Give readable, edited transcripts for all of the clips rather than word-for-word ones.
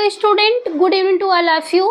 Hello student, good evening to all of you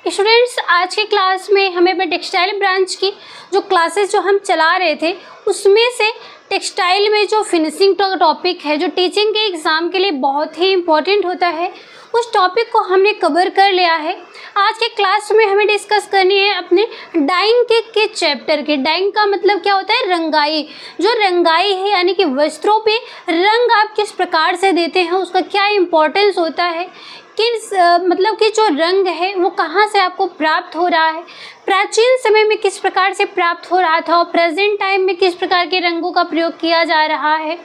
students. आज के class में हमें अपने टेक्सटाइल ब्रांच की जो क्लासेस जो हम चला रहे थे उसमें से टेक्सटाइल में जो फिनिशिंग टॉपिक है जो टीचिंग के एग्ज़ाम के लिए बहुत ही इम्पोर्टेंट होता है उस टॉपिक को हमने कवर कर लिया है। आज के क्लास में हमें डिस्कस करनी है अपने डाइंग के चैप्टर के। डाइंग का मतलब क्या होता है? रंगाई। जो रंगाई है यानी कि वस्त्रों पे रंग आप किस प्रकार से देते हैं, उसका क्या इम्पोर्टेंस होता है, किस मतलब कि जो रंग है वो कहाँ से आपको प्राप्त हो रहा है, प्राचीन समय में किस प्रकार से प्राप्त हो रहा था और प्रेजेंट टाइम में किस प्रकार के रंगों का प्रयोग किया जा रहा है,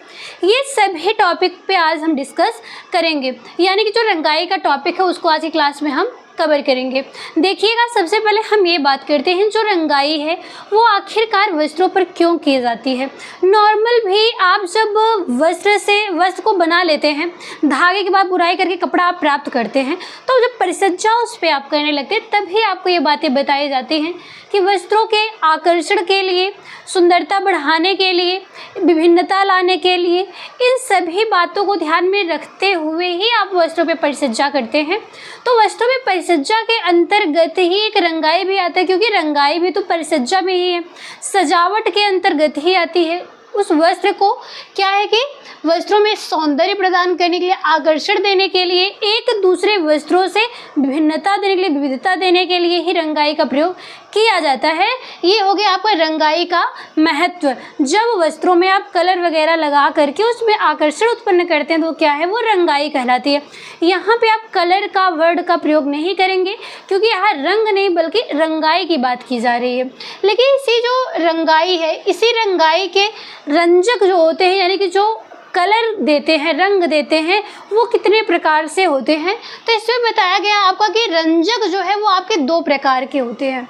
ये सभी टॉपिक पे आज हम डिस्कस करेंगे। यानी कि जो रंगाई का टॉपिक है उसको आज की क्लास में हम कवर करेंगे। देखिएगा, सबसे पहले हम ये बात करते हैं जो रंगाई है वो आखिरकार वस्त्रों पर क्यों की जाती है। नॉर्मल भी आप जब वस्त्र को बना लेते हैं, धागे के बाद बुनाई करके कपड़ा आप प्राप्त करते हैं, तो जब परिसज्जा उस पर आप करने लगते हैं तभी आपको ये बातें बताई जाती हैं कि वस्त्रों के आकर्षण के लिए, सुंदरता बढ़ाने के लिए, विभिन्नता लाने के लिए, इन सभी बातों को ध्यान में रखते हुए ही आप वस्त्रों पे परिसज्जा करते हैं। तो वस्त्रों में परिसज्जा के अंतर्गत ही एक रंगाई भी आता है, क्योंकि रंगाई भी तो परिसज्जा में ही है, सजावट के अंतर्गत ही आती है। उस वस्त्र को क्या है कि वस्त्रों में सौंदर्य प्रदान करने के लिए, आकर्षण देने के लिए, एक दूसरे वस्त्रों से विभिन्नता देने के लिए, विविधता देने के लिए ही रंगाई का प्रयोग किया जाता है। ये हो गया आपका रंगाई का महत्व। जब वस्त्रों में आप कलर वगैरह लगा करके उसमें आकर्षण उत्पन्न करते हैं तो क्या है, वो रंगाई कहलाती है। यहाँ पे आप कलर का वर्ड का प्रयोग नहीं करेंगे क्योंकि यहाँ रंग नहीं बल्कि रंगाई की बात की जा रही है। लेकिन इसी जो रंगाई है, इसी रंगाई के रंजक जो होते हैं यानी कि जो कलर देते हैं, रंग देते हैं, वो कितने प्रकार से होते हैं। तो इसमें बताया गया आपका कि रंजक जो है वो आपके दो प्रकार के होते हैं।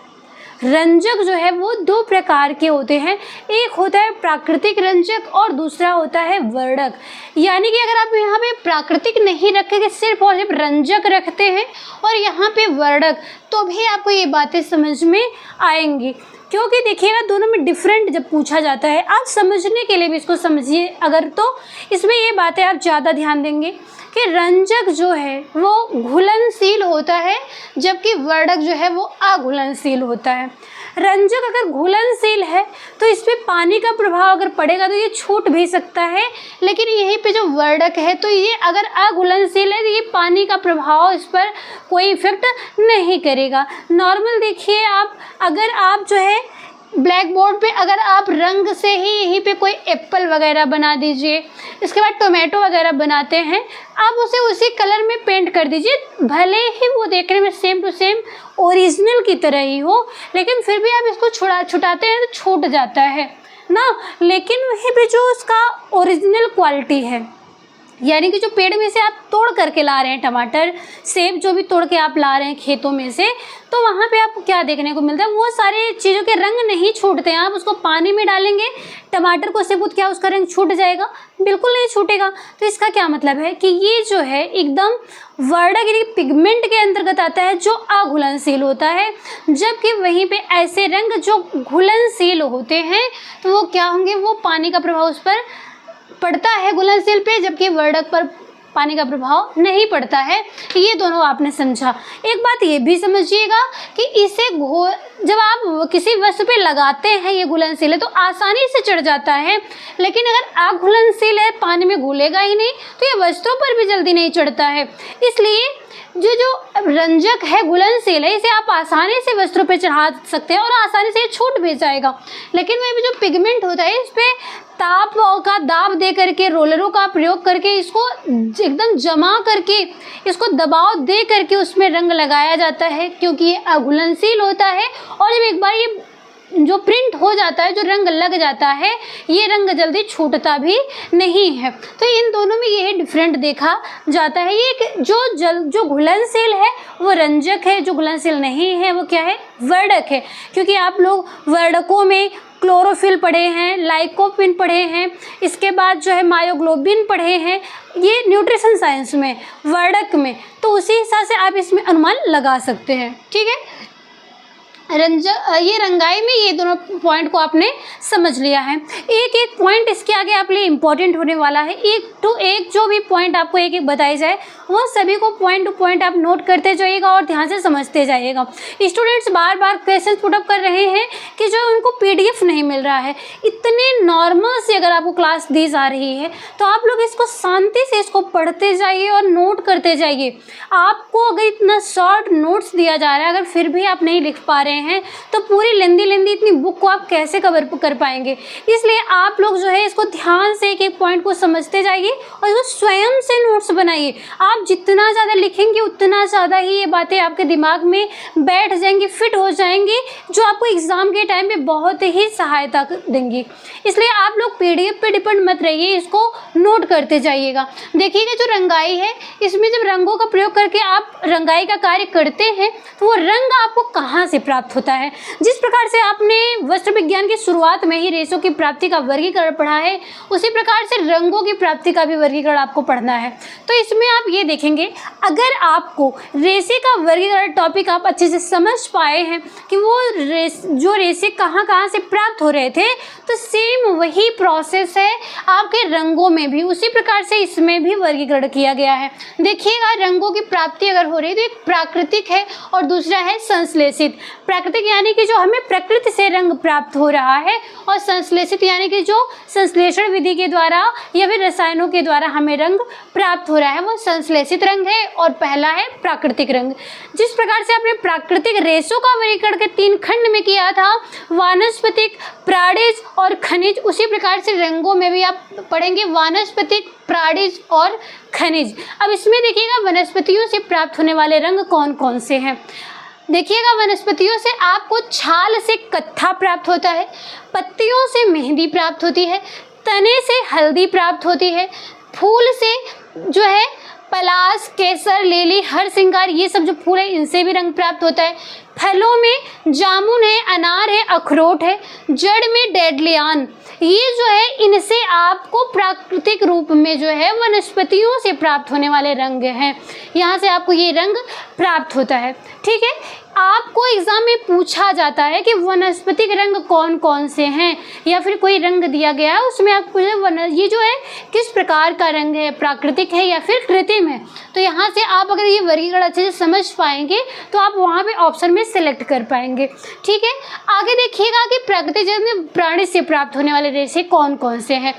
रंजक जो है वो दो प्रकार के होते हैं, एक होता है प्राकृतिक रंजक और दूसरा होता है वर्णक। यानी कि अगर आप यहाँ पे प्राकृतिक नहीं रखेंगे, सिर्फ और सिर्फ रंजक रखते हैं और यहाँ पे वर्णक, तो भी आपको ये बातें समझ में आएंगी। क्योंकि देखिएगा, दोनों में डिफरेंट जब पूछा जाता है, आप समझने के लिए भी इसको समझिए अगर, तो इसमें ये बातें आप ज़्यादा ध्यान देंगे कि रंजक जो है वो घुलनशील होता है जबकि वर्णक जो है वो अघुलनशील होता है। रंजक अगर घुलनशील है तो इस पर पानी का प्रभाव अगर पड़ेगा तो ये छूट भी सकता है, लेकिन यहीं पे जो वर्णक है तो ये अगर अघुलनशील है तो ये पानी का प्रभाव इस पर कोई इफेक्ट नहीं करेगा। नॉर्मल देखिए आप, अगर आप जो है ब्लैक बोर्ड पे अगर आप रंग से ही यहीं पे कोई एप्पल वगैरह बना दीजिए, इसके बाद टोमेटो वगैरह बनाते हैं, आप उसे उसी कलर में पेंट कर दीजिए, भले ही वो देखने में सेम टू सेम ओरिजिनल की तरह ही हो, लेकिन फिर भी आप इसको छुटाते हैं तो छूट जाता है ना। लेकिन वहीं पे जो उसका ओरिजिनल क्वालिटी है, यानी कि जो पेड़ में से आप तोड़ करके ला रहे हैं, टमाटर, सेब जो भी तोड़ के आप ला रहे हैं खेतों में से, तो वहाँ पे आपको क्या देखने को मिलता है, वो सारे चीज़ों के रंग नहीं छूटते हैं। आप उसको पानी में डालेंगे, टमाटर को सेबूत, क्या उसका रंग छूट जाएगा? बिल्कुल नहीं छूटेगा। तो इसका क्या मतलब है कि ये जो है एकदम वर्णक यानी पिगमेंट के अंतर्गत आता है जो अघुलनशील होता है, जबकि वहीं पे ऐसे रंग जो घुलनशील होते हैं तो वो क्या होंगे, वो पानी का प्रभाव उस पर पड़ता है घुलनशील पे, जबकि वर्णक पर पानी का प्रभाव नहीं पड़ता है। ये दोनों आपने समझा। एक बात ये भी समझिएगा कि इसे जब आप किसी वस्तु पे लगाते हैं, ये घुलनशील है तो आसानी से चढ़ जाता है, लेकिन अगर अघुलनशील है, पानी में घुलेगा ही नहीं, तो ये वस्तुओं पर भी जल्दी नहीं चढ़ता है। इसलिए जो रंजक है, घुलनशील है, इसे आप आसानी से वस्त्रों पे चढ़ा सकते हैं और आसानी से ये छूट भी जाएगा। लेकिन वह भी जो पिगमेंट होता है, इस पे ताप का दाब दे करके, रोलरों का प्रयोग करके, इसको एकदम जमा करके, इसको दबाव दे करके उसमें रंग लगाया जाता है, क्योंकि ये अघुलनशील होता है। और जब एक बार ये जो प्रिंट हो जाता है, जो रंग लग जाता है, ये रंग जल्दी छूटता भी नहीं है। तो इन दोनों में यही डिफरेंट देखा जाता है। ये जो घुलनशील है वो रंजक है, जो घुलनशील नहीं है वो क्या है, वर्णक है। क्योंकि आप लोग वर्णकों में क्लोरोफिल पढ़े हैं, लाइकोपिन पढ़े हैं, इसके बाद जो है मायोग्लोबिन पढ़े हैं, ये न्यूट्रिशन साइंस में, वर्णक में, तो उसी हिसाब से आप इसमें अनुमान लगा सकते हैं। ठीक है, ये रंगाई में ये दोनों पॉइंट को आपने समझ लिया है। एक एक पॉइंट इसके आगे आपके लिए इम्पोर्टेंट होने वाला है। एक टू एक जो भी पॉइंट आपको एक एक बताई जाए वो सभी को पॉइंट टू पॉइंट आप नोट करते जाइएगा और ध्यान से समझते जाइएगा। स्टूडेंट्स बार बार क्वेश्चन पुटअप कर रहे हैं कि जो उनको पीडीएफ नहीं मिल रहा है। इतने नॉर्मल से अगर आपको क्लास दी जा रही है तो आप लोग इसको शांति से इसको पढ़ते जाइए और नोट करते जाइए। आपको अगर इतना शॉर्ट नोट्स दिया जा रहा है, अगर फिर भी आप नहीं लिख पा रहे हैं तो पूरी लेंदी इतनी बुक को आप कैसे कवर कर पाएंगे। इसलिए आप लोग जो है इसको ध्यान से एक एक पॉइंट को समझते जाइए और इसको स्वयं से नोट्स बनाइए। आप जितना ज़्यादा लिखेंगे उतना ज़्यादा ही ये बातें आपके दिमाग में बैठ जाएंगी, फिट हो जाएंगी, जो आपको एग्ज़ाम के टाइम पे बहुत ही सहायता देंगी। इसलिए आप लोग पीडीएफ पे डिपेंड मत रहिए, इसको नोट करते जाइएगा। देखिएगा जो रंगाई है इसमें जब रंगों का प्रयोग करके आप रंगाई का कार्य करते हैं तो वो रंग आपको कहाँ से प्राप्त होता है। जिस प्रकार से आपने वस्त्र विज्ञान की शुरुआत में ही रेशों की प्राप्ति का वर्गीकरण पढ़ा है, उसी प्रकार से रंगों की प्राप्ति का भी वर्गीकरण आपको पढ़ना है। तो इसमें आप ये देखेंगे, अगर आपको रेशे का वर्गीकरण टॉपिक आप अच्छे से समझ पाए हैं कि वो रेशे कहाँ कहाँ से प्राप्त हो रहे थे, तो सेम वही प्रोसेस है आपके रंगों में भी, उसी प्रकार से इसमें भी वर्गीकरण किया गया है। देखिएगा रंगों की प्राप्ति अगर हो रही है तो एक प्राकृतिक है और दूसरा है संश्लेषित। प्राकृतिक यानी कि जो हमें प्रकृति से रंग प्राप्त हो रहा है, और संश्लेषित यानी कि जो संश्लेषण विधि के द्वारा या फिर रसायनों के द्वारा हमें रंग प्राप्त हो रहा है, वो संश्लेषित रंग है। और पहला है प्राकृतिक रंग। जिस प्रकार से आपने प्राकृतिक रेशों का वर्गीकरण के 3 खंड में किया था, वानस्पतिक, प्राणिज और खनिज, उसी प्रकार से रंगों में भी आप पढ़ेंगे वानस्पतिक, प्राणिज और खनिज। अब इसमें देखिएगा वनस्पतियों से प्राप्त होने वाले रंग कौन कौन से हैं। देखिएगा वनस्पतियों से आपको छाल से कत्था प्राप्त होता है, पत्तियों से मेहंदी प्राप्त होती है, तने से हल्दी प्राप्त होती है, फूल से जो है पलाश, केसर, लिली, हरसिंगार, ये सब जो फूल है इनसे भी रंग प्राप्त होता है। फलों में जामुन है, अनार है, अखरोट है, जड़ में डेडलियान, ये जो है इनसे आपको प्राकृतिक रूप में जो है वनस्पतियों से प्राप्त होने वाले रंग हैं। यहाँ से आपको ये रंग प्राप्त होता है। ठीक है, आपको एग्जाम में पूछा जाता है कि वनस्पतिक रंग कौन कौन से हैं, या फिर कोई रंग दिया गया है उसमें आपको ये जो है किस प्रकार का रंग है, प्राकृतिक है या फिर कृत्रिम है। तो यहाँ से आप अगर ये वर्गीकरण अच्छे से समझ पाएंगे तो आप वहाँ पे ऑप्शन में सिलेक्ट कर पाएंगे। ठीक है, आगे देखिएगा कि प्राकृतिक जगत में प्राणी से प्राप्त होने वाले रेशे कौन कौन से हैं।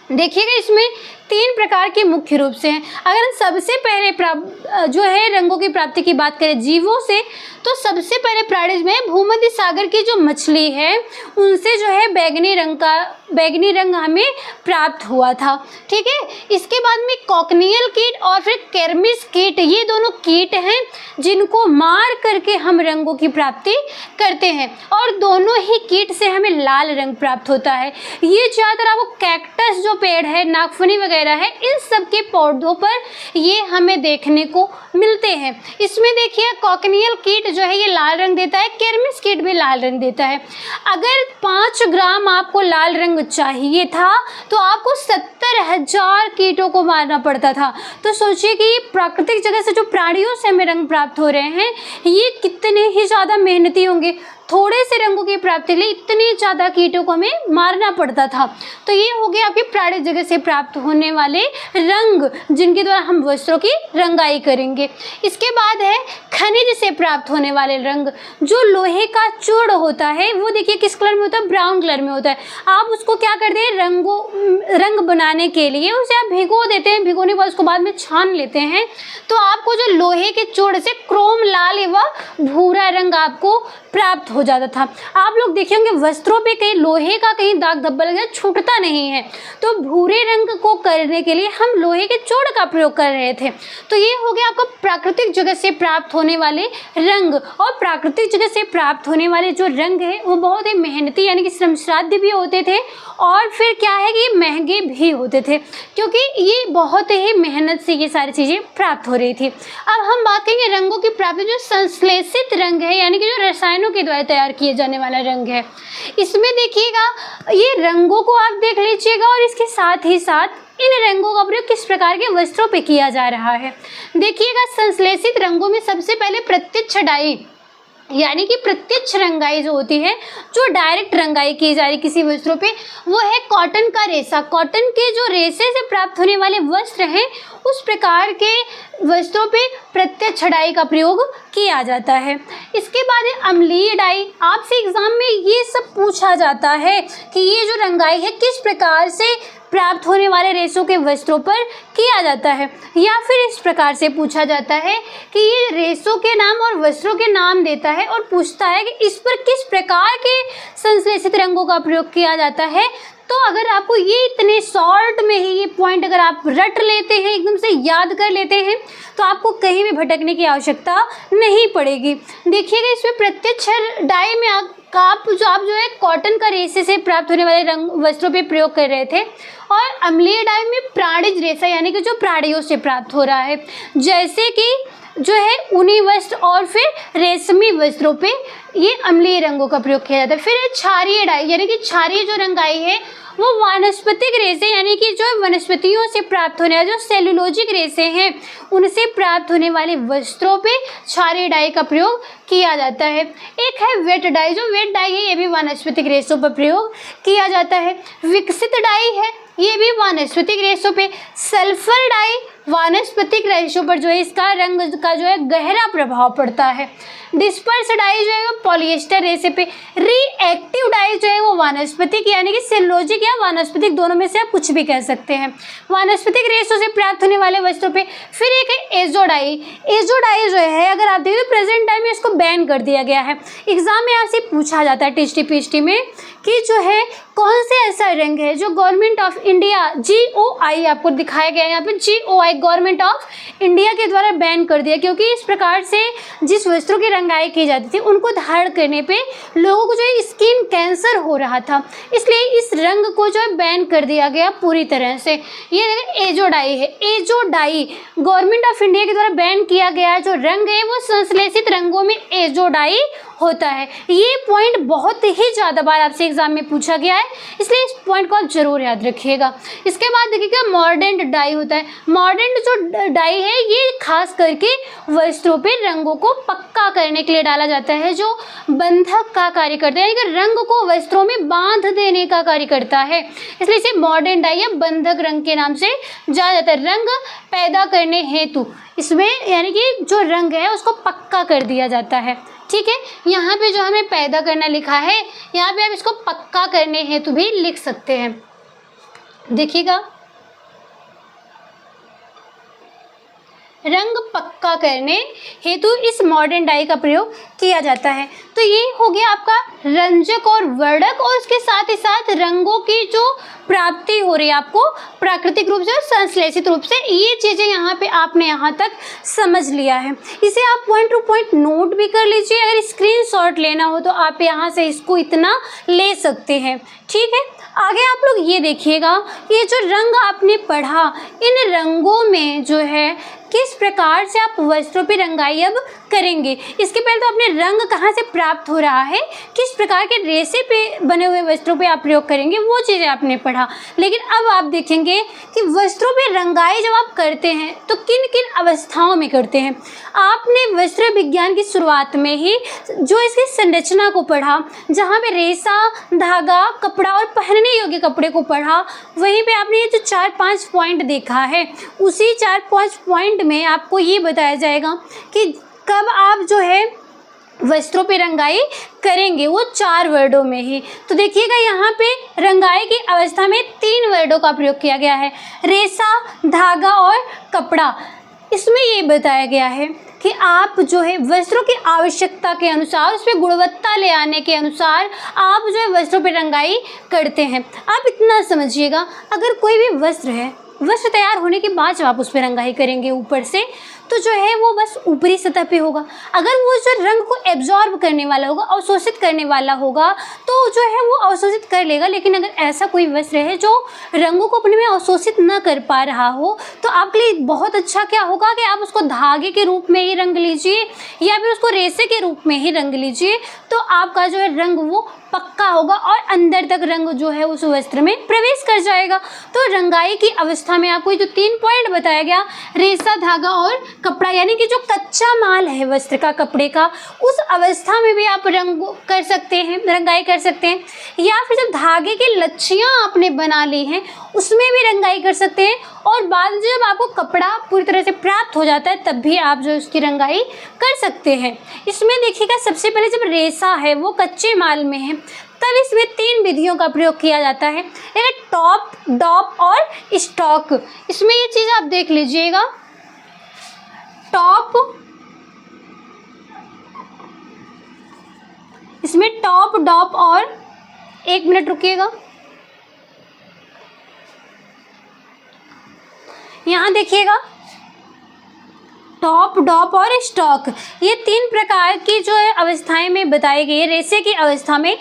देखिएगा इसमें 3 प्रकार के मुख्य रूप से हैं। अगर हम सबसे पहले जो है रंगों की प्राप्ति की बात करें जीवों से, तो सबसे पहले प्राणिज में भूमध्य सागर की जो मछली है उनसे जो है बैगनी रंग हमें प्राप्त हुआ था। ठीक है, इसके बाद में कॉकनियल कीट और फिर केर्मिस कीट, ये दोनों कीट हैं जिनको मार करके हम रंगों की प्राप्ति करते हैं, और दोनों ही कीट से हमें लाल रंग प्राप्त होता है। ये ज़्यादातर आपको कैक्टस जो पेड़ है, नागफनी वगैरह है, इन सब के पौधों पर ये हमें देखने को मिलते हैं। इसमें देखिए कॉकनियल कीट जो है ये लाल रंग देता है, केर्मिस कीट भी लाल रंग देता है। अगर 5 ग्राम आपको लाल रंग चाहिए था तो आपको 70,000 कीटों को मारना पड़ता था। तो सोचिए कि प्राकृतिक जगह से जो प्राणियों से हमें रंग प्राप्त हो रहे हैं ये कितने ही ज़्यादा मेहनती होंगे। थोड़े से रंगों की प्राप्ति के लिए इतने ज़्यादा कीटों को हमें मारना पड़ता था। तो ये हो गया आपके प्राणी जगह से प्राप्त होने वाले रंग, जिनके द्वारा हम वस्त्रों की रंगाई करेंगे। इसके बाद है खनिज से प्राप्त होने वाले रंग। जो लोहे का चूर्ण होता है वो देखिए किस कलर में होता है, ब्राउन कलर में होता है। आप उसको क्या करते हैं, रंग बनाने के लिए उसे आप भिगो देते हैं, भिगोने के बाद उसको बाद में छान लेते हैं। तो आपको जो लोहे के चूर्ण से क्रोम लाल एवं भूरा रंग आपको प्राप्त हो जाता था। आप लोग देखे होंगे वस्त्रों पे कहीं लोहे का कहीं दाग धब्बा लगा, छूटता नहीं है। तो भूरे रंग को करने के लिए हम लोहे के चूर्ण का प्रयोग कर रहे थे। तो ये हो गया आपको प्राकृतिक जगह से प्राप्त होने वाले रंग। और प्राकृतिक जगह से प्राप्त होने वाले जो रंग है वो बहुत ही मेहनती यानी कि श्रमसाध्य भी होते थे, और फिर क्या है कि महंगे भी होते थे, क्योंकि ये बहुत ही मेहनत से ये सारी चीज़ें प्राप्त हो रही थी। अब हम बात करेंगे रंगों की प्राप्ति जो संश्लेषित रंग है, यानी कि जो रसायनों के द्वारा तैयार किए जाने वाला रंग है। इसमें देखिएगा ये रंगों को आप देख लीजिएगा, और इसके साथ ही साथ इन रंगों का प्रयोग किस प्रकार के वस्त्रों पे किया जा रहा है। देखिएगा संश्लेषित रंगों में सबसे पहले प्रत्यक्ष डाई यानी कि प्रत्यक्ष रंगाई जो होती है, जो डायरेक्ट रंगाई की जा रही किसी वस्त्रों पे, वो है कॉटन का रेशा। कॉटन के जो रेशे से प्राप्त होने वाले वस्त्र हैं, उस प्रकार के वस्त्रों पे प्रत्यक्ष डाई का प्रयोग किया जाता है। इसके बाद है अम्लीय डाई। आपसे एग्जाम में ये सब पूछा जाता है कि ये जो रंगाई है किस प्रकार से प्राप्त होने वाले रेशों के वस्त्रों पर किया जाता है, या फिर इस प्रकार से पूछा जाता है कि ये रेशों के नाम और वस्त्रों के नाम देता है और पूछता है कि इस पर किस प्रकार के संश्लेषित रंगों का प्रयोग किया जाता है। तो अगर आपको ये इतने शॉर्ट में ही ये पॉइंट अगर आप रट लेते हैं, एकदम से याद कर लेते हैं, तो आपको कहीं भी भटकने की आवश्यकता नहीं पड़ेगी। देखिएगा इसमें प्रत्यक्ष डाई में आप जो है कॉटन का रेशे से प्राप्त होने वाले रंग वस्त्रों पे प्रयोग कर रहे थे, और अम्लीय डाई में प्राणिज रेशा यानी कि जो प्राणियों से प्राप्त हो रहा है, जैसे कि जो है ऊनी वस्त्र और फिर रेशमी वस्त्रों पे ये अम्लीय रंगों का प्रयोग किया जाता है। फिर क्षारीय डाई यानी कि क्षारीय जो रंगाई है वो वानस्पतिक रेशे यानी कि जो वनस्पतियों से प्राप्त होने वाले जो सेलुलोजिक रेशे हैं उनसे प्राप्त होने वाले वस्त्रों पे क्षारीय डाई का प्रयोग किया जाता है। एक है वेट डाई। जो वेट डाई है ये भी वानस्पतिक रेशों पर प्रयोग किया जाता है। विकसित डाई है ये भी वानस्पतिक रेशों पे। सल्फर डाई वानस्पतिक रेशों पर जो है इसका रंग का जो है गहरा प्रभाव पड़ता है। डिस्पर्स डाई जो है वो पॉलिएस्टर रेशे पे। रिएक्टिव डाई जो है वो वानस्पतिक यानी कि सेलुलोजिक या वानस्पतिक दोनों में से आप कुछ भी कह सकते हैं, वानस्पतिक रेशों से प्राप्त होने वाले वस्त्रों पे। फिर एक है एजो डाई। एजो डाई जो है अगर आप देखें तो प्रेजेंट टाइम में इसको बैन कर दिया गया है। एग्जाम में आपसे पूछा जाता है टीएसटी पीएचडी में कि जो है कौन से ऐसा रंग है जो गवर्नमेंट ऑफ इंडिया GOI आपको दिखाया गया है यहाँ पे GOI गवर्नमेंट ऑफ इंडिया के द्वारा बैन कर दिया, क्योंकि इस प्रकार से जिस वस्त्रों की रंगाई की जाती थी उनको धारण करने पे लोगों को जो है स्किन कैंसर हो रहा था, इसलिए इस रंग को जो है बैन कर दिया गया पूरी तरह से। ये एजो डाई है। Azo dye government of India के द्वारा बैन किया गया जो रंग है वो संश्लेषित रंगों में एजो डाई होता है। ये पॉइंट बहुत ही ज़्यादा बार आपसे एग्जाम में पूछा गया है, इसलिए इस पॉइंट को आप जरूर याद रखिएगा। इसके बाद देखिएगा मॉर्डेंट डाई होता है। मॉर्डेंट जो डाई है ये खास करके वस्त्रों पे रंगों को पक्का करने के लिए डाला जाता है, जो बंधक का कार्य करता है, यानी कि रंग को वस्त्रों में बांध देने का कार्य करता है, इसलिए इसे मॉर्डेंट डाई या बंधक रंग के नाम से जाना जाता है। रंग पैदा करने हेतु इसमें यानी कि जो रंग है उसको पक्का कर दिया जाता है। ठीक है, यहाँ पे जो हमें पैदा करना लिखा है यहाँ पे आप इसको पक्का करने हेतु भी लिख सकते हैं। देखिएगा रंग पक्का करने हेतु इस मॉडर्न डाई का प्रयोग किया जाता है। तो ये हो गया आपका रंजक और वर्णक, और उसके साथ ही साथ रंगों की जो प्राप्ति हो रही है आपको प्राकृतिक रूप से और संश्लेषित रूप से, ये चीज़ें यहाँ पे आपने यहाँ तक समझ लिया है। इसे आप पॉइंट टू पॉइंट नोट भी कर लीजिए, अगर स्क्रीनशॉट लेना हो तो आप यहाँ से इसको इतना ले सकते हैं। ठीक है, आगे आप लोग ये देखिएगा, ये जो रंग आपने पढ़ा इन रंगों में जो है किस प्रकार से आप वस्त्रों पे रंगाई अब करेंगे। इसके पहले तो अपने रंग कहाँ से प्राप्त हो रहा है, किस प्रकार के रेशे पे बने हुए वस्त्रों पे आप प्रयोग करेंगे, वो चीज़ें आपने पढ़ा। लेकिन अब आप देखेंगे कि वस्त्रों पे रंगाई जब आप करते हैं तो किन किन अवस्थाओं में करते हैं। आपने वस्त्र विज्ञान की शुरुआत में ही जो इसकी संरचना को पढ़ा, जहाँ पे रेशा, धागा, कपड़ा और पहनने योग्य कपड़े को पढ़ा, वहीं पे आपने ये जो 4-5 पॉइंट देखा है, उसी 4-5 पॉइंट में आपको ये बताया जाएगा कि कब आप जो है वस्त्रों पे रंगाई करेंगे, वो 4 वर्डों में ही। तो देखिएगा यहाँ पे रंगाई की अवस्था में 3 वर्डों का प्रयोग किया गया है, रेशा, धागा और कपड़ा। इसमें ये बताया गया है कि आप जो है वस्त्रों की आवश्यकता के अनुसार, उस पर गुणवत्ता ले आने के अनुसार आप जो है वस्त्रों पे रंगाई करते हैं। आप इतना समझिएगा, अगर कोई भी वस्त्र है, वस्त्र तैयार होने के बाद जब आप उस पर रंगाई करेंगे ऊपर से, तो जो है वो बस ऊपरी सतह पे होगा। अगर वो जो रंग को एब्जॉर्ब करने वाला होगा, अवशोषित करने वाला होगा, तो जो है वो अवशोषित कर लेगा। लेकिन अगर ऐसा कोई वस्त्र है जो रंगों को अपने में अवशोषित न कर पा रहा हो, तो आपके लिए बहुत अच्छा क्या होगा कि आप उसको धागे के रूप में ही रंग लीजिए या फिर उसको रेशे के रूप में ही रंग लीजिए, तो आपका जो है रंग वो पक्का होगा और अंदर तक रंग जो है उस वस्त्र में प्रवेश कर जाएगा। तो रंगाई की अवस्था में आपको जो 3 पॉइंट बताया गया, रेशा, धागा और कपड़ा यानी कि जो कच्चा माल है वस्त्र का, कपड़े का, उस अवस्था में भी आप रंग कर सकते हैं, रंगाई कर सकते हैं। या फिर जब धागे की लच्छियाँ आपने बना ली हैं उसमें भी रंगाई कर सकते हैं। और बाद में जब आपको कपड़ा पूरी तरह से प्राप्त हो जाता है तब भी आप जो उसकी रंगाई कर सकते हैं। इसमें देखिएगा, सबसे पहले जब रेशा है वो कच्चे माल में है तब इसमें 3 विधियों का प्रयोग किया जाता है, टॉप, डॉप और स्टॉक। इसमें ये चीज़ आप देख लीजिएगा, टॉप, इसमें टॉप, डॉप और 1 मिनट रुकिएगा, यहाँ देखिएगा टॉप, डॉप और स्टॉक, ये 3 प्रकार की जो है अवस्थाएं में बताई गई है। रेशे की अवस्था में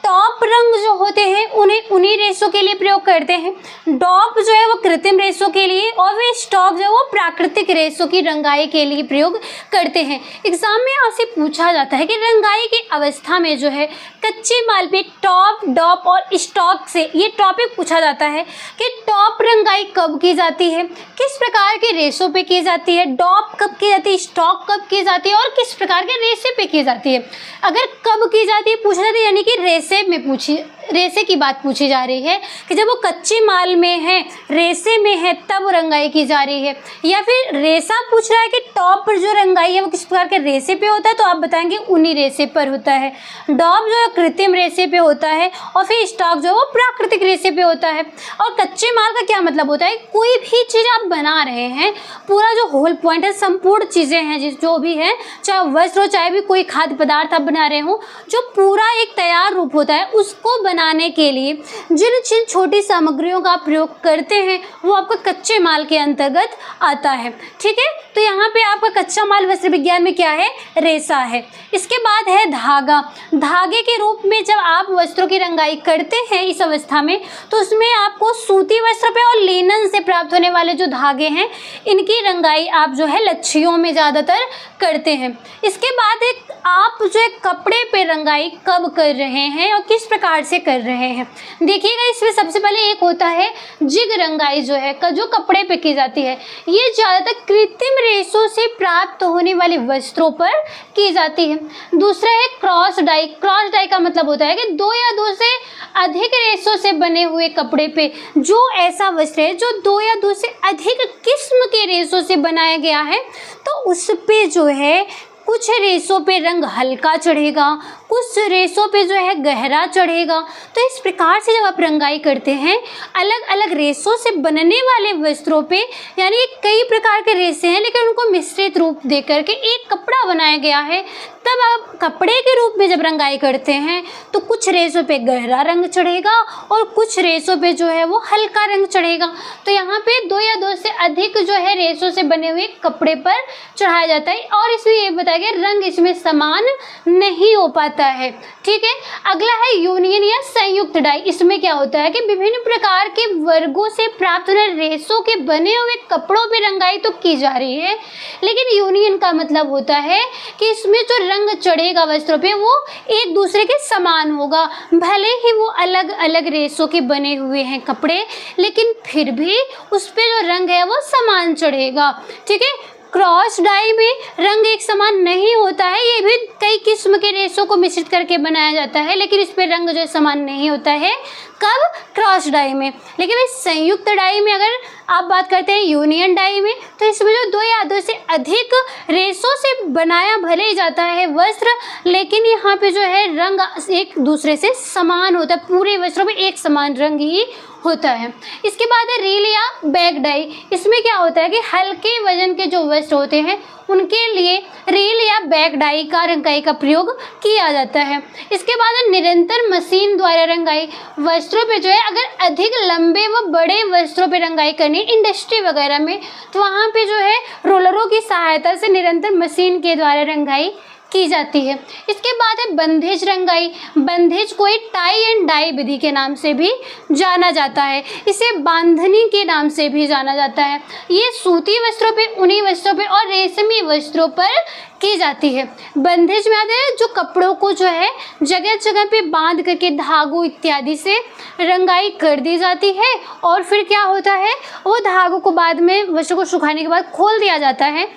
टॉप रंग जो होते हैं उन्हीं रेशों के लिए प्रयोग करते हैं, डॉप जो है वो कृत्रिम रेशों के लिए, और वे स्टॉक जो है वो प्राकृतिक रेशों की रंगाई के लिए प्रयोग करते हैं। एग्जाम में आपसे पूछा जाता है कि रंगाई की अवस्था में जो है कच्चे माल पे टॉप, डॉप और स्टॉक से ये टॉपिक पूछा जाता है कि टॉप रंगाई कब की जाती है, किस प्रकार के रेशों पे की जाती है, डॉप कब की जाती है, स्टॉक कब की जाती है और किस प्रकार के रेशे पे की जाती है। अगर कब की जाती है पूछा जाता है यानी कि रेशे की बात पूछी जा रही है कि जब वो कच्चे माल में है, रेशे में है, तब रंगाई की जा रही है। या फिर रेशा पूछ रहा है कि टॉप पर जो रंगाई है वो किस प्रकार के रेशे पे होता है, तो आप बताएंगे उन्हीं रेशे पर होता है। डॉप जो है कृत्रिम रेशे पे होता है और फिर स्टॉक जो है वो प्राकृतिक रेशे पे होता है। और कच्चे माल का क्या मतलब होता है, कोई भी चीज़ आप बना रहे हैं, पूरा जो होल पॉइंट है, संपूर्ण चीज़ें हैं जो भी है, चाहे वस्त्र हो चाहे भी कोई खाद्य पदार्थ आप बना रहे हो, जो पूरा एक तैयार रूप होता है, उसको बनाने के लिए जिन जिन छोटी सामग्रियों का प्रयोग करते हैं वो आपका कच्चे माल के अंतर्गत आता है। ठीक है, तो यहाँ पे आपका कच्चा माल वस्त्र विज्ञान में क्या है, रेशा है। इसके बाद है धागा। धागे के रूप में जब आप वस्त्रों की रंगाई करते हैं इस अवस्था में, तो उसमें आपको सूती वस्त्र पे और लिनन से प्राप्त होने वाले जो धागे हैं इनकी रंगाई आप जो है लच्छियों में ज़्यादातर करते हैं। इसके बाद एक आप जो है कपड़े पे रंगाई कब कर रहे हैं और किस प्रकार से कर रहे हैं, देखिएगा। इसमें सबसे पहले एक होता है जिग रंगाई जो है जो कपड़े पे की जाती है, ये ज़्यादातर कृत्रिम रेशों से प्राप्त होने वाले वस्त्रों पर की जाती है। दूसरा है क्रॉस डाई। क्रॉस डाई का मतलब होता है कि 2 या 2 से अधिक रेशों से बने हुए कपड़े पे जो ऐसा वस्त्र है जो 2 या 2 से अधिक किस्म के रेशों से बनाया गया है, तो उस पे जो है कुछ रेशों पे रंग हल्का चढ़ेगा, कुछ रेशों पे जो है गहरा चढ़ेगा। तो इस प्रकार से जब आप रंगाई करते हैं अलग अलग रेशों से बनने वाले वस्त्रों पे, यानी कई प्रकार के रेशे हैं लेकिन उनको मिश्रित रूप दे करके एक कपड़ा बनाया गया है, तब आप कपड़े के रूप में जब रंगाई करते हैं तो कुछ रेशों पे गहरा रंग चढ़ेगा और कुछ रेशों पे जो है वो हल्का रंग चढ़ेगा। तो यहाँ पे 2 या 2 से अधिक जो है रेशों से बने हुए कपड़े पर चढ़ाया जाता है। और इसमें ये बताया गया रंग इसमें समान नहीं हो पाता है। ठीक है, अगला है यूनियन या संयुक्त डाई। इसमें क्या होता है कि विभिन्न प्रकार के वर्गों से प्राप्त होने रेशों के बने हुए कपड़ों पे रंगाई तो की जा रही है, लेकिन यूनियन का मतलब होता है कि इसमें जो रंग चढ़ेगा वस्त्रों पे वो एक दूसरे के समान होगा, भले ही वो अलग अलग रेशों के बने हुए हैं कपड़े, लेकिन फिर भी उस पे जो रंग है वो समान चढ़ेगा। ठीक है, क्रॉस डाई में रंग एक समान नहीं होता है, ये भी कई किस्म के रेशों को मिश्रित करके बनाया जाता है, लेकिन इस पे रंग जो समान नहीं होता है। कब? क्रॉस डाई में। लेकिन इस संयुक्त डाई में अगर आप बात करते हैं यूनियन डाई में, तो इसमें जो 2 या 2 से अधिक रेशों से बनाया भले ही जाता है वस्त्र, लेकिन यहाँ पे जो है रंग एक दूसरे से समान होता है, पूरे वस्त्रों में एक समान रंग ही होता है। इसके बाद है रील या बैग डाई। इसमें क्या होता है कि हल्के वजन के जो वस्त्र होते हैं उनके लिए रील या बैग डाई का रंगाई का प्रयोग किया जाता है। इसके बाद है निरंतर मशीन द्वारा रंगाई। वस्त्रों पे जो है अगर अधिक लंबे व बड़े वस्त्रों पे रंगाई करनी इंडस्ट्री वगैरह में, तो वहाँ पे जो है रोलरों की सहायता से निरंतर मशीन के द्वारा रंगाई की जाती है। इसके बाद है बंधेज रंगाई। बंधेज को टाई एंड डाई विधि के नाम से भी जाना जाता है, इसे बांधनी के नाम से भी जाना जाता है। ये सूती वस्त्रों पे, ऊनी वस्त्रों पे और रेशमी वस्त्रों पर की जाती है। बंधेज में आते हैं जो कपड़ों को जो है जगह जगह पे बांध करके धागों इत्यादि से रंगाई कर दी जाती है, और फिर क्या होता है वो धागों को बाद में वस्त्र को सुखाने के बाद खोल दिया जाता है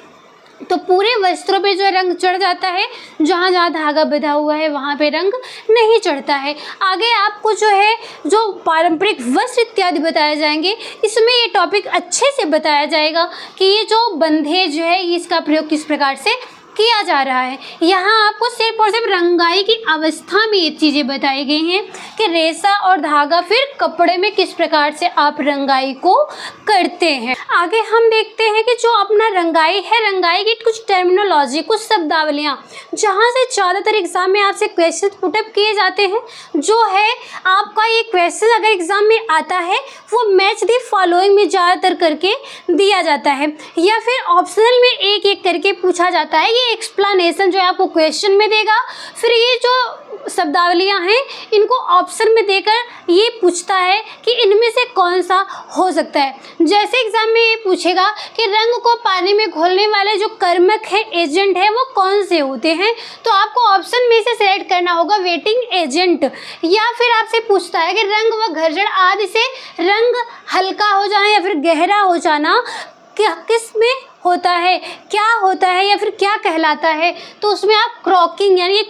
तो पूरे वस्त्रों पे जो है रंग चढ़ जाता है, जहाँ जहाँ धागा बंधा हुआ है वहाँ पे रंग नहीं चढ़ता है। आगे आपको जो है जो पारंपरिक वस्त्र इत्यादि बताए जाएंगे, इसमें ये टॉपिक अच्छे से बताया जाएगा कि ये जो बंधे जो है इसका प्रयोग किस प्रकार से किया जा रहा है। यहाँ आपको सिर्फ और सिर्फ रंगाई की अवस्था में ये चीज़ें बताई गई हैं कि रेशा और धागा फिर कपड़े में किस प्रकार से आप रंगाई को करते हैं। आगे हम देखते हैं कि जो अपना रंगाई है, रंगाई की कुछ टर्मिनोलॉजी, कुछ शब्दावलियाँ जहाँ से ज़्यादातर एग्जाम में आपसे क्वेश्चन पुटअप किए जाते हैं। जो है आपका ये क्वेश्चन अगर एग्जाम में आता है वो मैच दी फॉलोइंग में ज़्यादातर करके दिया जाता है, या फिर ऑप्शनल में एक एक करके पूछा जाता है। ये एक्सप्लेनेशन जो है आपको क्वेश्चन में देगा, फिर ये जो शब्दावलियां हैं इनको ऑप्शन में देकर ये पूछता है कि इनमें से कौन सा हो सकता है। जैसे एग्जाम में ये पूछेगा कि रंग को पानी में घोलने वाले जो कर्मक है, एजेंट है, वो कौन से होते हैं, तो आपको ऑप्शन में से सेलेक्ट करना होगा वेटिंग एजेंट। या फिर आपसे पूछता है कि रंग व घर्षण आदि से रंग हल्का हो जाना या फिर गहरा हो जाना किस में होता है, क्या होता है या फिर क्या कहलाता है, तो उसमें आप क्रॉकिंग यानी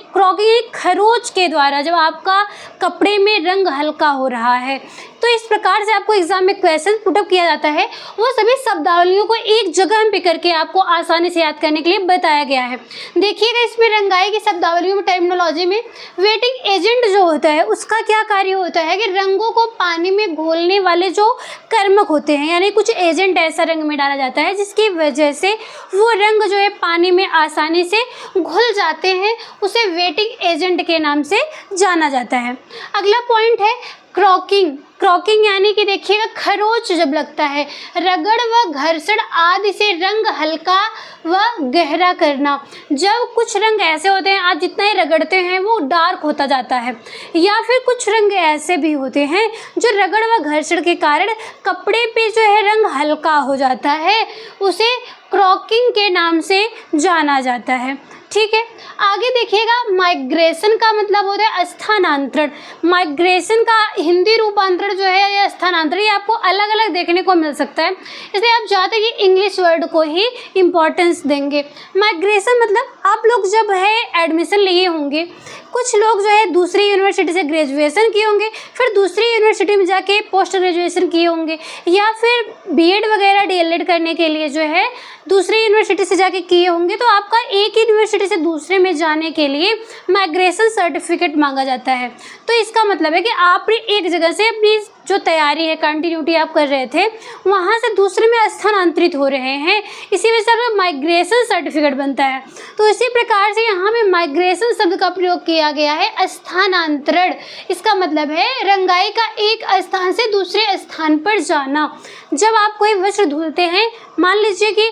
खरोच के द्वारा जब आपका कपड़े में रंग हल्का हो रहा है, तो इस प्रकार से आपको एग्जाम में क्वेश्चन पुटअप किया जाता है। वो सभी शब्दावलियों को एक जगह पे करके आपको आसानी से याद करने के लिए बताया गया है। देखिएगा इसमें रंगाई की शब्दावलियों में टर्मिनोलॉजी में वेटिंग एजेंट जो होता है उसका क्या कार्य होता है कि रंगों को पानी में घोलने वाले जो कर्मक होते हैं, यानी कुछ एजेंट ऐसा रंग में डाला जाता है जिसकी वजह से वो रंग जो है पानी में आसानी से घुल जाते हैं, उसे वेटिंग एजेंट के नाम से जाना जाता है। अगला पॉइंट है क्रॉकिंग। क्रॉकिंग यानी कि देखिएगा खरोच जब लगता है, रगड़ व घर्षण आदि से रंग हल्का व गहरा करना। जब कुछ रंग ऐसे होते हैं आप जितना ही रगड़ते हैं वो डार्क होता जाता है, या फिर कुछ रंग ऐसे भी होते हैं जो रगड़ व घर्षण के कारण कपड़े पे जो है रंग हल्का हो जाता है, उसे क्रॉकिंग के नाम से जाना जाता है। ठीक है, आगे देखिएगा माइग्रेशन का मतलब होता है स्थानांतरण। माइग्रेशन का हिंदी रूपांतरण जो है या स्थानांतरण, ये आपको अलग अलग देखने को मिल सकता है, इसलिए आप ज़्यादातर ये इंग्लिश वर्ड को ही इम्पोर्टेंस देंगे। माइग्रेशन मतलब आप लोग जब है एडमिशन लिए होंगे, कुछ लोग जो है दूसरी यूनिवर्सिटी से ग्रेजुएशन किए होंगे, फिर दूसरी यूनिवर्सिटी में जाके पोस्ट ग्रेजुएशन किए होंगे, या फिर बीएड वगैरह डीएलएड करने के लिए जो है दूसरी यूनिवर्सिटी से जाके किए होंगे, तो आपका एक यूनिवर्सिटी से दूसरे में जाने के लिए माइग्रेशन सर्टिफिकेट मांगा जाता है। तो इसका मतलब है कि आपने एक जगह से अपनी जो तैयारी है, कंटिन्यूटी आप कर रहे थे, वहाँ से दूसरे में स्थानांतरित हो रहे हैं, इसी वजह से आपका माइग्रेशन सर्टिफिकेट बनता है। तो इसी प्रकार से यहाँ पे माइग्रेशन शब्द का प्रयोग किया गया है, स्थानांतरण। इसका मतलब है रंगाई का एक स्थान से दूसरे स्थान पर जाना। जब आप कोई वस्त्र धुलते हैं, मान लीजिए कि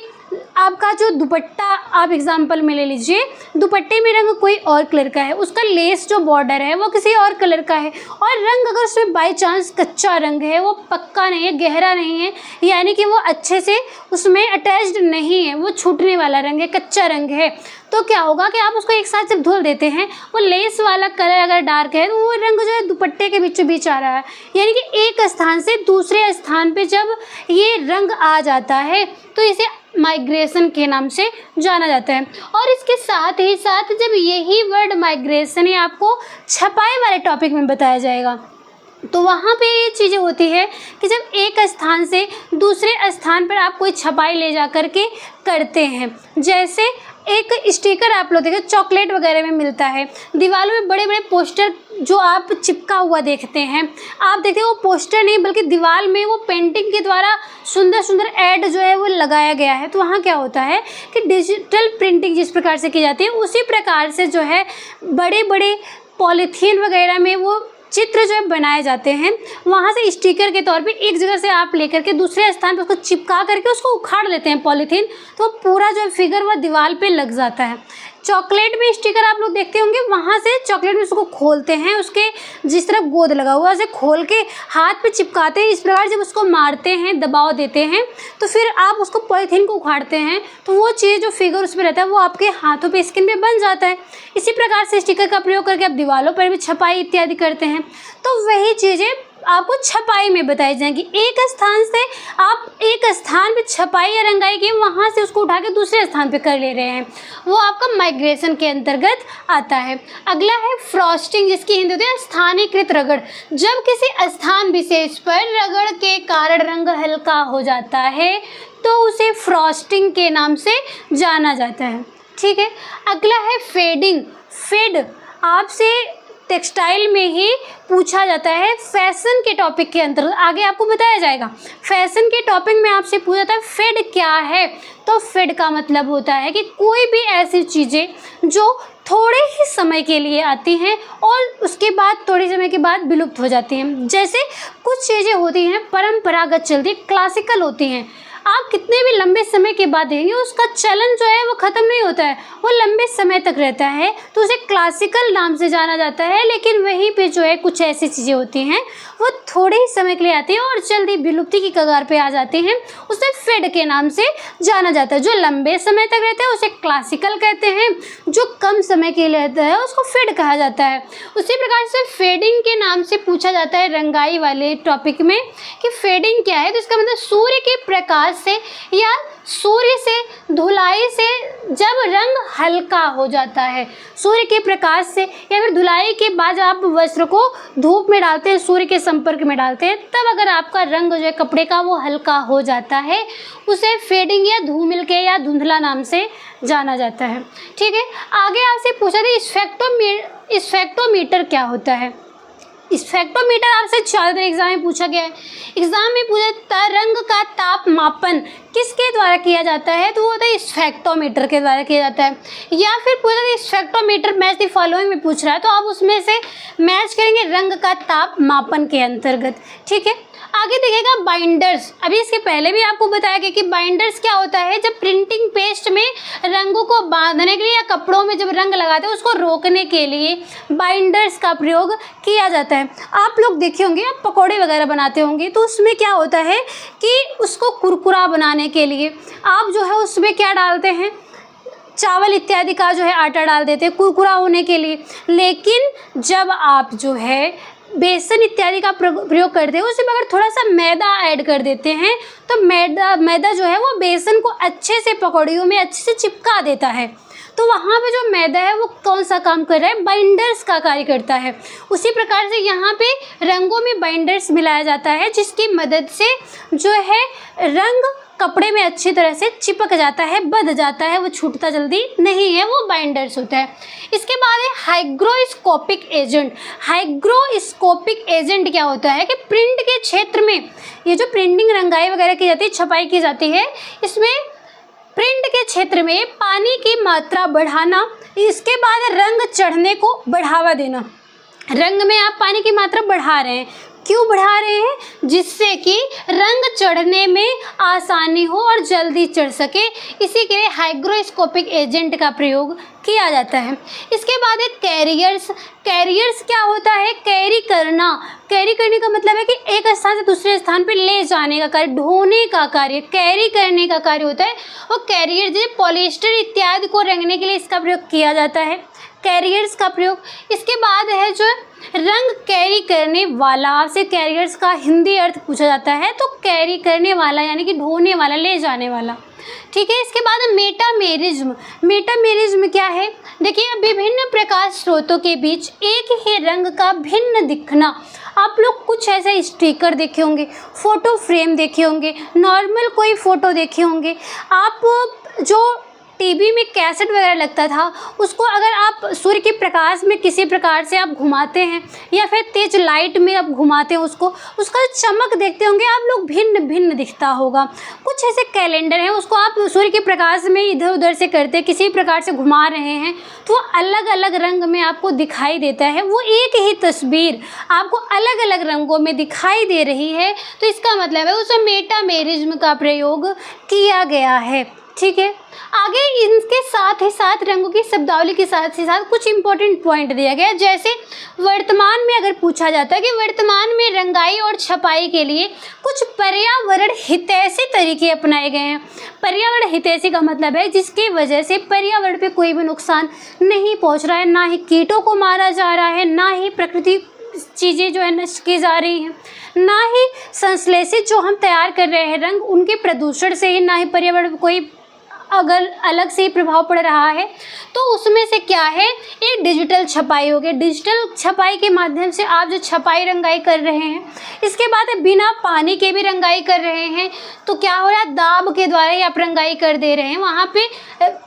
आपका जो दुपट्टा आप एग्जाम्पल में ले लीजिए, दुपट्टे में रंग कोई और कलर का है, उसका लेस जो बॉर्डर है वो किसी और कलर का है, और रंग अगर उसमें बाई चांस कच्चा रंग है, वो पक्का नहीं है, गहरा नहीं है, यानी कि वो अच्छे से उसमें अटैच्ड नहीं है, वो छूटने वाला रंग है, कच्चा रंग है, तो क्या होगा कि आप उसको एक साथ जब धुल देते हैं, वो लेस वाला कलर अगर डार्क है तो वो रंग जो है दुपट्टे के बीचों बीच आ रहा है, यानी कि एक स्थान से दूसरे स्थान पे जब ये रंग आ जाता है तो इसे माइग्रेशन के नाम से जाना जाता है। और इसके साथ ही साथ जब यही वर्ड माइग्रेशन है आपको छपाई वाले टॉपिक में बताया जाएगा, तो वहाँ पे ये चीज़ें होती है कि जब एक स्थान से दूसरे स्थान पर आप कोई छपाई ले जा कर के करते हैं, जैसे एक स्टिकर आप लोग देखें चॉकलेट वगैरह में मिलता है, दीवारों में बड़े बड़े पोस्टर जो आप चिपका हुआ देखते हैं, आप देखते हैं वो पोस्टर नहीं बल्कि दीवार में वो पेंटिंग के द्वारा सुंदर सुंदर ऐड जो है वो लगाया गया है। तो वहाँ क्या होता है कि डिजिटल प्रिंटिंग जिस प्रकार से की जाती है, उसी प्रकार से जो है बड़े बड़े पॉलीथीन वगैरह में वो चित्र जो है बनाए जाते हैं, वहाँ से स्टिकर के तौर पे एक जगह से आप लेकर के दूसरे स्थान पर उसको चिपका करके उसको उखाड़ लेते हैं पॉलीथीन, तो पूरा जो फिगर वह दीवार पे लग जाता है। चॉकलेट में स्टिकर आप लोग देखते होंगे, वहाँ से चॉकलेट में उसको खोलते हैं, उसके जिस तरह गोंद लगा हुआ है उसे खोल के हाथ पे चिपकाते हैं, इस प्रकार जब उसको मारते हैं, दबाव देते हैं, तो फिर आप उसको पॉलीथीन को उखाड़ते हैं, तो वो चीज़ जो फिगर उसमें रहता है वो आपके हाथों पे स्किन पे बन जाता है। इसी प्रकार से स्टिकर का प्रयोग करके आप दीवारों पर भी छपाई इत्यादि करते हैं। तो वही चीज़ें आपको छपाई में बताई जाएंगी। एक स्थान से आप एक स्थान पे छपाई या रंगाई की, वहाँ से उसको उठा के दूसरे स्थान पे कर ले रहे हैं, वो आपका माइग्रेशन के अंतर्गत आता है। अगला है फ्रॉस्टिंग, जिसकी हिंदी होती है स्थानीकृत रगड़। जब किसी स्थान विशेष पर रगड़ के कारण रंग हल्का हो जाता है तो उसे फ्रॉस्टिंग के नाम से जाना जाता है। ठीक है। अगला है फेडिंग। फेड आपसे टेक्सटाइल में ही पूछा जाता है, फैशन के टॉपिक के अंतर्गत आगे आपको बताया जाएगा। फैशन के टॉपिक में आपसे पूछा जाता है फेड क्या है, तो फेड का मतलब होता है कि कोई भी ऐसी चीज़ें जो थोड़े ही समय के लिए आती हैं और उसके बाद थोड़े समय के बाद विलुप्त हो जाती हैं। जैसे कुछ चीज़ें होती हैं परंपरागत चलती, क्लासिकल होती हैं, आप कितने भी लंबे समय के बाद देखेंगे उसका चलन जो है वो ख़त्म नहीं होता है, वो लंबे समय तक रहता है, तो उसे क्लासिकल नाम से जाना जाता है। लेकिन वहीं पे जो है कुछ ऐसी चीज़ें होती हैं वो थोड़े ही समय के लिए आती हैं और जल्दी विलुप्ति की कगार पे आ जाती हैं, उसे फेड के नाम से जाना जाता है। जो लंबे समय तक रहता है उसे क्लासिकल कहते हैं, जो कम समय के लिए रहता है उसको फेड कहा जाता है। उसी प्रकार से फेडिंग के नाम से पूछा जाता है रंगाई वाले टॉपिक में कि फेडिंग क्या है, तो इसका मतलब सूर्य के प्रकाश से या सूर्य से धुलाई से जब रंग हल्का हो जाता है, सूर्य के प्रकाश से या फिर धुलाई के बाद आप वस्त्र को धूप में डालते हैं, सूर्य के संपर्क में डालते हैं, तब अगर आपका रंग जो है कपड़े का वो हल्का हो जाता है, उसे फेडिंग या धूमिल के या धुंधला नाम से जाना जाता है। ठीक है। आगे आपसे पूछा था स्पेक्ट्रोमीटर क्या होता है। स्पेक्ट्रोमीटर आपसे ज़्यादातर एग्जाम में पूछा गया है। एग्जाम में पूछा रंग का तापमापन किसके द्वारा किया जाता है, तो वो होता है स्पेक्ट्रोमीटर के द्वारा किया जाता है। या फिर पूछा था स्पेक्ट्रोमीटर मैच द फॉलोइंग में पूछ रहा है, तो आप उसमें से मैच करेंगे रंग का तापमापन के अंतर्गत। ठीक है। आगे देखिएगा बाइंडर्स। अभी इसके पहले भी आपको बताया गया कि बाइंडर्स क्या होता है, जब प्रिंटिंग पेस्ट में रंगों को बांधने के लिए या कपड़ों में जब रंग लगाते हैं उसको रोकने के लिए बाइंडर्स का प्रयोग किया जाता है। आप लोग देखे होंगे, आप पकौड़े वगैरह बनाते होंगे तो उसमें क्या होता है कि उसको कुरकुरा बनाने के लिए आप जो है उसमें क्या डालते हैं, चावल इत्यादि का जो है आटा डाल देते हैं कुरकुरा होने के लिए। लेकिन जब आप जो है बेसन इत्यादि का प्रयोग करते हैं उसमें अगर थोड़ा सा मैदा ऐड कर देते हैं तो मैदा जो है वो बेसन को अच्छे से पकौड़ियों में अच्छे से चिपका देता है। तो वहाँ पे जो मैदा है वो कौन सा काम कर रहा है, बाइंडर्स का कार्य करता है। उसी प्रकार से यहाँ पे रंगों में बाइंडर्स मिलाया जाता है जिसकी मदद से जो है रंग कपड़े में अच्छी तरह से चिपक जाता है, बंध जाता है, वो छूटता जल्दी नहीं है, वो बाइंडर्स होता है। इसके बाद है हाइग्रोस्कोपिक एजेंट। हाइग्रोस्कोपिक एजेंट क्या होता है कि प्रिंट के क्षेत्र में ये जो प्रिंटिंग रंगाई वगैरह की जाती है, छपाई की जाती है, इसमें प्रिंट के क्षेत्र में पानी की मात्रा बढ़ाना, इसके बाद रंग चढ़ने को बढ़ावा देना। रंग में आप पानी की मात्रा बढ़ा रहे हैं, क्यों बढ़ा रहे हैं, जिससे कि रंग चढ़ने में आसानी हो और जल्दी चढ़ सके, इसी के लिए हाइग्रोस्कोपिक एजेंट का प्रयोग किया जाता है। इसके बाद है कैरियर्स। कैरियर्स क्या होता है, कैरी करना। कैरी करने का मतलब है कि एक स्थान से दूसरे स्थान पर ले जाने का कार्य, ढोने का कार्य, कैरी करने का कार्य होता है। और कैरियर जैसे पॉलिएस्टर इत्यादि को रंगने के लिए इसका प्रयोग किया जाता है, कैरियर्स का प्रयोग। इसके बाद है जो रंग कैरी करने वाला, आपसे कैरियर्स का हिंदी अर्थ पूछा जाता है, तो कैरी करने वाला यानी कि ढोने वाला, ले जाने वाला। ठीक है। इसके बाद मेटामेरिज्म। मेटामेरिज्म क्या है, देखिए विभिन्न प्रकाश स्रोतों के बीच एक ही रंग का भिन्न दिखना। आप लोग कुछ ऐसे स्टिकर देखे होंगे, फोटो फ्रेम देखे होंगे, नॉर्मल कोई फ़ोटो देखे होंगे, आप जो टीवी में कैसेट वगैरह लगता था उसको अगर आप सूर्य के प्रकाश में किसी प्रकार से आप घुमाते हैं या फिर तेज लाइट में आप घुमाते हैं उसको, उसका चमक देखते होंगे आप लोग, भिन्न भिन्न दिखता होगा। कुछ ऐसे कैलेंडर हैं, उसको आप सूर्य के प्रकाश में इधर उधर से करते किसी प्रकार से घुमा रहे हैं तो अलग अलग रंग में आपको दिखाई देता है, वो एक ही तस्वीर आपको अलग अलग रंगों में दिखाई दे रही है, तो इसका मतलब है उसमें मेटामेरिज्म का प्रयोग किया गया है। ठीक है। आगे इनके साथ ही साथ रंगों की शब्दावली के साथ ही साथ कुछ इंपॉर्टेंट पॉइंट दिया गया है। जैसे वर्तमान में अगर पूछा जाता है कि वर्तमान में रंगाई और छपाई के लिए कुछ पर्यावरण हितैषी तरीके अपनाए गए हैं। पर्यावरण हितैषी का मतलब है जिसकी वजह से पर्यावरण पे कोई भी नुकसान नहीं पहुंच रहा है, ना ही कीटों को मारा जा रहा है, ना ही प्रकृति चीज़ें जो है नष्ट की जा रही हैं, ना ही संश्लेषित जो हम तैयार कर रहे हैं रंग उनके प्रदूषण से ही, ना ही पर्यावरण पर कोई अगर अलग से ही प्रभाव पड़ रहा है। तो उसमें से क्या है, एक डिजिटल छपाई हो गई। डिजिटल छपाई के माध्यम से आप जो छपाई रंगाई कर रहे हैं, इसके बाद बिना पानी के भी रंगाई कर रहे हैं, तो क्या हो रहा है, दाब के द्वारा ही आप रंगाई कर दे रहे हैं, वहाँ पे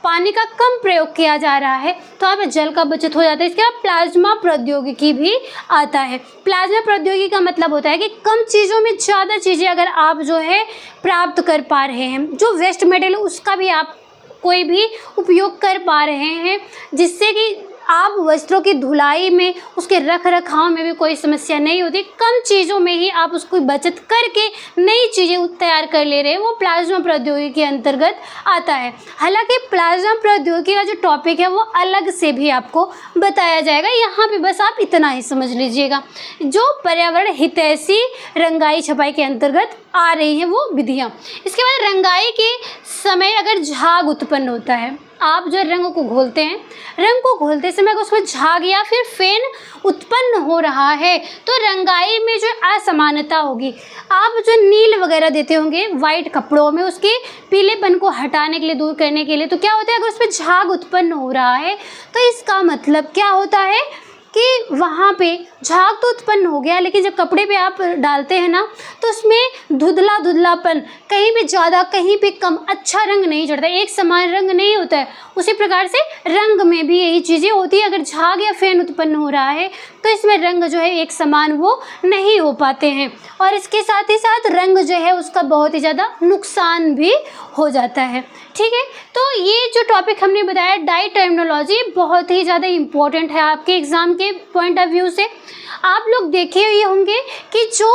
पानी का कम प्रयोग किया जा रहा है, तो आप जल का बचत हो जाता है। इसके बाद प्लाज्मा प्रौद्योगिकी भी आता है। प्लाज्मा प्रौद्योगिकी का मतलब होता है कि कम चीज़ों में ज़्यादा चीज़ें अगर आप जो है प्राप्त कर पा रहे हैं, जो वेस्ट मटेरियल उसका भी आप कोई भी उपयोग कर पा रहे हैं, जिससे कि आप वस्त्रों की धुलाई में, उसके रख रखाव में भी कोई समस्या नहीं होती। कम चीज़ों में ही आप उसको बचत करके नई चीज़ें तैयार कर ले रहे हैं, वो प्लाज्मा प्रौद्योगिकी के अंतर्गत आता है। हालांकि प्लाज्मा प्रौद्योगिकी का जो टॉपिक है वो अलग से भी आपको बताया जाएगा, यहाँ पे बस आप इतना ही समझ लीजिएगा। जो पर्यावरण हितैषी रंगाई छपाई के अंतर्गत आ रही हैं वो विधियाँ। इसके बाद रंगाई के समय अगर झाग उत्पन्न होता है, आप जो रंग को घोलते हैं, रंग को घोलते समय अगर उसमें झाग या फिर फेन उत्पन्न हो रहा है, तो रंगाई में जो असमानता होगी। आप जो नील वगैरह देते होंगे वाइट कपड़ों में, उसके पीलेपन को हटाने के लिए, दूर करने के लिए, तो क्या होता है, अगर उसमें झाग उत्पन्न हो रहा है तो इसका मतलब क्या होता है कि वहाँ पे झाग तो उत्पन्न हो गया, लेकिन जब कपड़े पे आप डालते हैं ना, तो उसमें धुंधलापन, कहीं पे ज़्यादा कहीं पे कम, अच्छा रंग नहीं चढ़ता, एक समान रंग नहीं होता है। उसी प्रकार से रंग में भी यही चीज़ें होती है। अगर झाग या फेन उत्पन्न हो रहा है तो इसमें रंग जो है एक समान वो नहीं हो पाते हैं, और इसके साथ ही साथ रंग जो है उसका बहुत ही ज़्यादा नुकसान भी हो जाता है। ठीक है, तो ये जो टॉपिक हमने बताया डाई टर्मिनोलॉजी, बहुत ही ज़्यादा इम्पोर्टेंट है आपके एग्ज़ाम के पॉइंट ऑफ व्यू से। आप लोग देखे हुए होंगे कि जो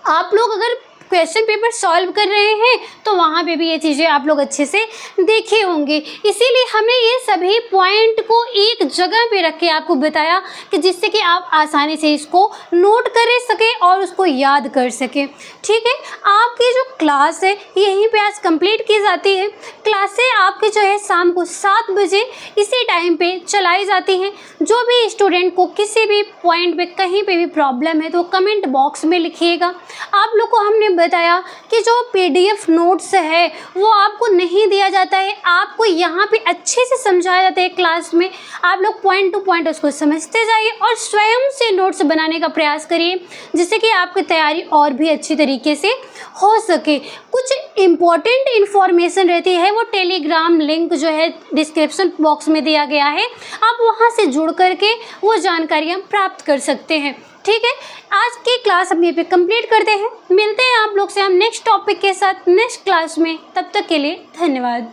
आप लोग अगर क्वेश्चन पेपर सॉल्व कर रहे हैं तो वहाँ पे भी ये चीज़ें आप लोग अच्छे से देखे होंगे। इसीलिए हमने ये सभी पॉइंट को एक जगह पे रख के आपको बताया कि जिससे कि आप आसानी से इसको नोट कर सकें और उसको याद कर सकें। ठीक है, आपकी जो क्लास है यहीं पे आज कंप्लीट की जाती है। क्लासें आपके जो है शाम को 7 बजे इसी टाइम पे चलाई जाती हैं। जो भी स्टूडेंट को किसी भी पॉइंट पे कहीं पे भी प्रॉब्लम है तो कमेंट बॉक्स में लिखिएगा। आप लोग को हमने बताया कि जो पीडीएफ नोट्स है वो आपको नहीं दिया जाता है, आपको यहाँ पे अच्छे से समझाया जाता है क्लास में। आप लोग पॉइंट टू पॉइंट उसको समझते जाइए और स्वयं से नोट्स बनाने का प्रयास करिए, जिससे कि आपकी तैयारी और भी अच्छी तरीके से हो सके। कुछ इम्पोर्टेंट इन्फॉर्मेशन रहती है, वो टेलीग्राम लिंक जो है डिस्क्रिप्शन बॉक्स में दिया गया है, आप वहाँ से जुड़ करके वो जानकारियाँ प्राप्त कर सकते हैं। ठीक है, आज की क्लास हम ये पे कंप्लीट करते हैं। मिलते हैं आप लोग से हम नेक्स्ट टॉपिक के साथ नेक्स्ट क्लास में। तब तक के लिए धन्यवाद।